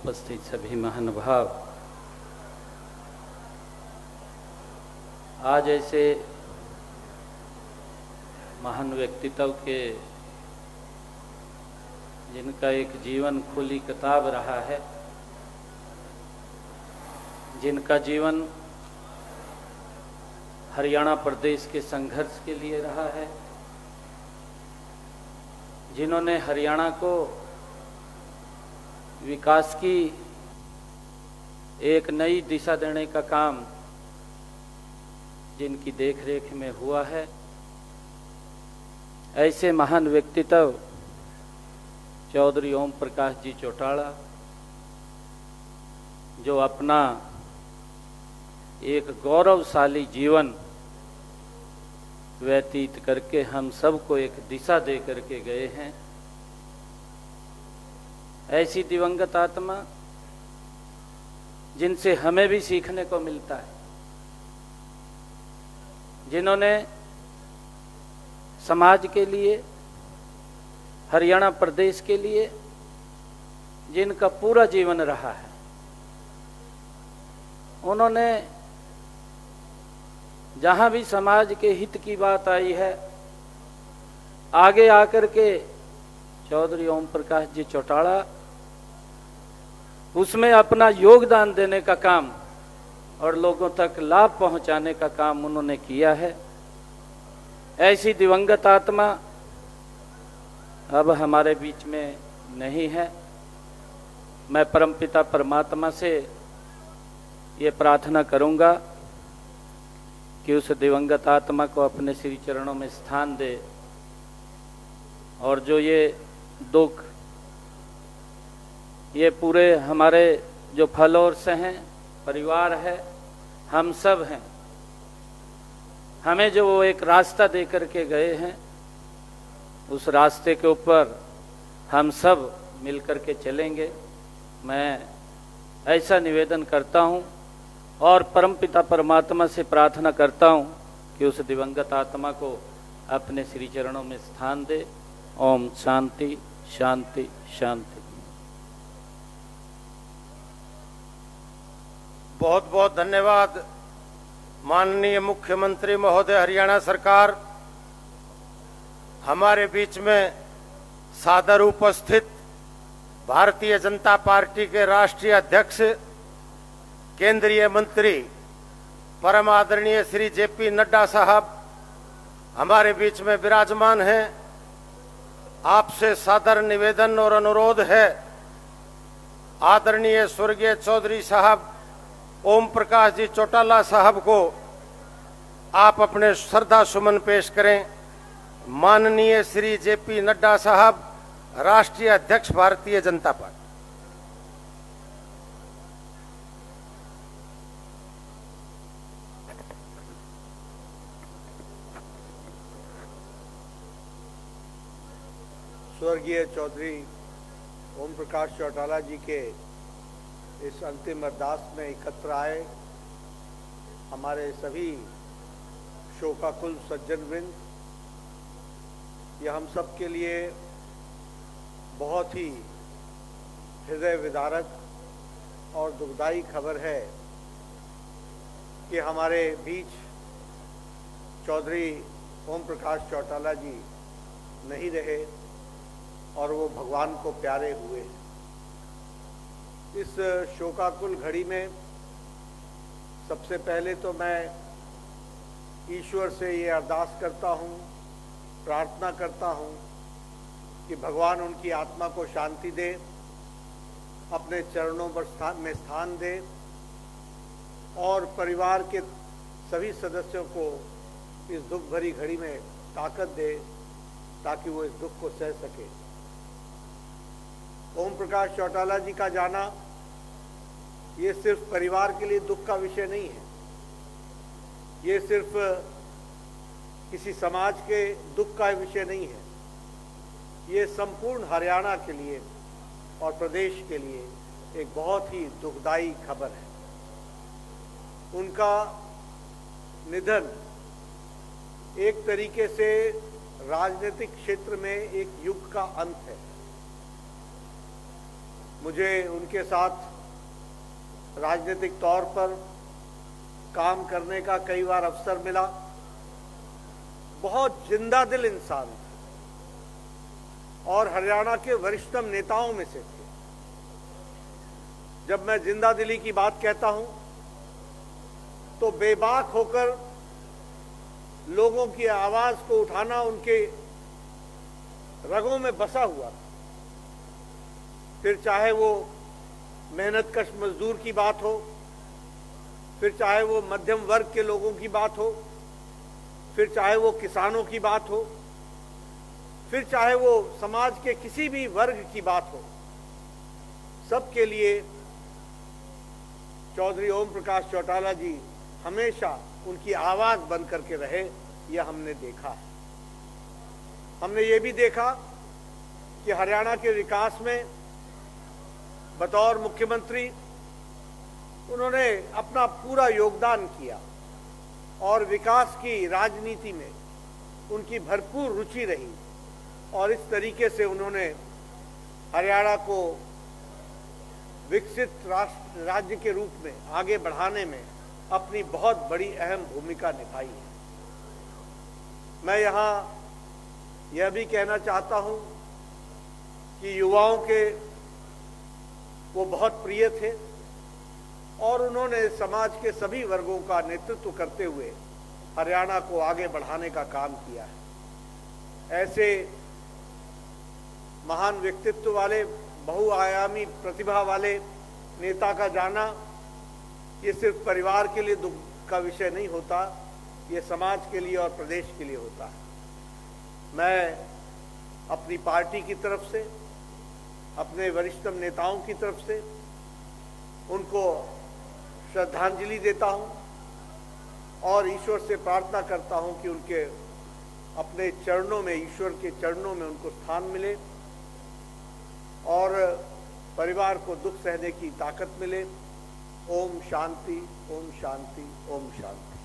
उपस्थित सभी महानुभाव, आज ऐसे महान व्यक्तित्व के जिनका एक जीवन खुली किताब रहा है, जिनका जीवन हरियाणा प्रदेश के संघर्ष के लिए रहा है, जिन्होंने हरियाणा को विकास की एक नई दिशा देने का काम जिनकी देखरेख में हुआ है, ऐसे महान व्यक्तित्व चौधरी ओम प्रकाश जी चौटाला, जो अपना एक गौरवशाली जीवन व्यतीत करके हम सबको एक दिशा दे करके गए हैं। ऐसी दिवंगत आत्मा जिनसे हमें भी सीखने को मिलता है, जिन्होंने समाज के लिए, हरियाणा प्रदेश के लिए जिनका पूरा जीवन रहा है, उन्होंने जहां भी समाज के हित की बात आई है, आगे आकर के चौधरी ओम प्रकाश जी चौटाला उसमें अपना योगदान देने का काम और लोगों तक लाभ पहुंचाने का काम उन्होंने किया है। ऐसी दिवंगत आत्मा अब हमारे बीच में नहीं है। मैं परमपिता परमात्मा से ये प्रार्थना करूंगा कि उस दिवंगत आत्मा को अपने श्री चरणों में स्थान दे, और जो ये दुख, ये पूरे हमारे जो फॉलोअर्स हैं, परिवार है, हम सब हैं, हमें जो वो एक रास्ता दे करके गए हैं, उस रास्ते के ऊपर हम सब मिलकर के चलेंगे। मैं ऐसा निवेदन करता हूं और परमपिता परमात्मा से प्रार्थना करता हूं कि उस दिवंगत आत्मा को अपने श्री चरणों में स्थान दे। ओम शांति शांति शांति। बहुत बहुत धन्यवाद माननीय मुख्यमंत्री महोदय हरियाणा सरकार। हमारे बीच में सादर उपस्थित भारतीय जनता पार्टी के राष्ट्रीय अध्यक्ष, केंद्रीय मंत्री परम आदरणीय श्री जेपी नड्डा साहब हमारे बीच में विराजमान हैं। आपसे सादर निवेदन और अनुरोध है, आदरणीय स्वर्गीय चौधरी साहब ओम प्रकाश जी चौटाला साहब को आप अपने श्रद्धा सुमन पेश करें। माननीय श्री जेपी नड्डा साहब, राष्ट्रीय अध्यक्ष भारतीय जनता पार्टी। स्वर्गीय चौधरी ओम प्रकाश चौटाला जी के इस अंतिम अरदास में एकत्र आए हमारे सभी शोकाकुल सज्जनवृंद, यह हम सब के लिए बहुत ही हृदय विदारक और दुखदाई खबर है कि हमारे बीच चौधरी ओम प्रकाश चौटाला जी नहीं रहे और वो भगवान को प्यारे हुए। इस शोकाकुल घड़ी में सबसे पहले तो मैं ईश्वर से ये अरदास करता हूँ, प्रार्थना करता हूँ कि भगवान उनकी आत्मा को शांति दे, अपने चरणों पर स्थान दे और परिवार के सभी सदस्यों को इस दुख भरी घड़ी में ताकत दे ताकि वो इस दुख को सह सके। ओम प्रकाश चौटाला जी का जाना ये सिर्फ परिवार के लिए दुख का विषय नहीं है, ये सिर्फ किसी समाज के दुख का विषय नहीं है, ये संपूर्ण हरियाणा के लिए और प्रदेश के लिए एक बहुत ही दुखदाई खबर है। उनका निधन एक तरीके से राजनीतिक क्षेत्र में एक युग का अंत है। मुझे उनके साथ राजनीतिक तौर पर काम करने का कई बार अवसर मिला। बहुत जिंदा दिल इंसान थे और हरियाणा के वरिष्ठतम नेताओं में से थे। जब मैं जिंदा दिली की बात कहता हूं तो बेबाक होकर लोगों की आवाज को उठाना उनके रगों में बसा हुआ था। फिर चाहे वो मेहनतकश मजदूर की बात हो, फिर चाहे वो मध्यम वर्ग के लोगों की बात हो, फिर चाहे वो किसानों की बात हो, फिर चाहे वो समाज के किसी भी वर्ग की बात हो, सबके लिए चौधरी ओम प्रकाश चौटाला जी हमेशा उनकी आवाज बन करके रहे। यह हमने देखा है। हमने ये भी देखा कि हरियाणा के विकास में बतौर मुख्यमंत्री उन्होंने अपना पूरा योगदान किया और विकास की राजनीति में उनकी भरपूर रुचि रही और इस तरीके से उन्होंने हरियाणा को विकसित राज्य के रूप में आगे बढ़ाने में अपनी बहुत बड़ी अहम भूमिका निभाई है। मैं यहाँ यह भी कहना चाहता हूँ कि युवाओं के वो बहुत प्रिय थे और उन्होंने समाज के सभी वर्गों का नेतृत्व करते हुए हरियाणा को आगे बढ़ाने का काम किया है। ऐसे महान व्यक्तित्व वाले, बहुआयामी प्रतिभा वाले नेता का जाना ये सिर्फ परिवार के लिए दुख का विषय नहीं होता, ये समाज के लिए और प्रदेश के लिए होता है। मैं अपनी पार्टी की तरफ से, अपने वरिष्ठतम नेताओं की तरफ से उनको श्रद्धांजलि देता हूं और ईश्वर से प्रार्थना करता हूं कि उनके अपने चरणों में, ईश्वर के चरणों में उनको स्थान मिले और परिवार को दुख सहने की ताकत मिले। ओम शांति, ओम शांति, ओम शांति।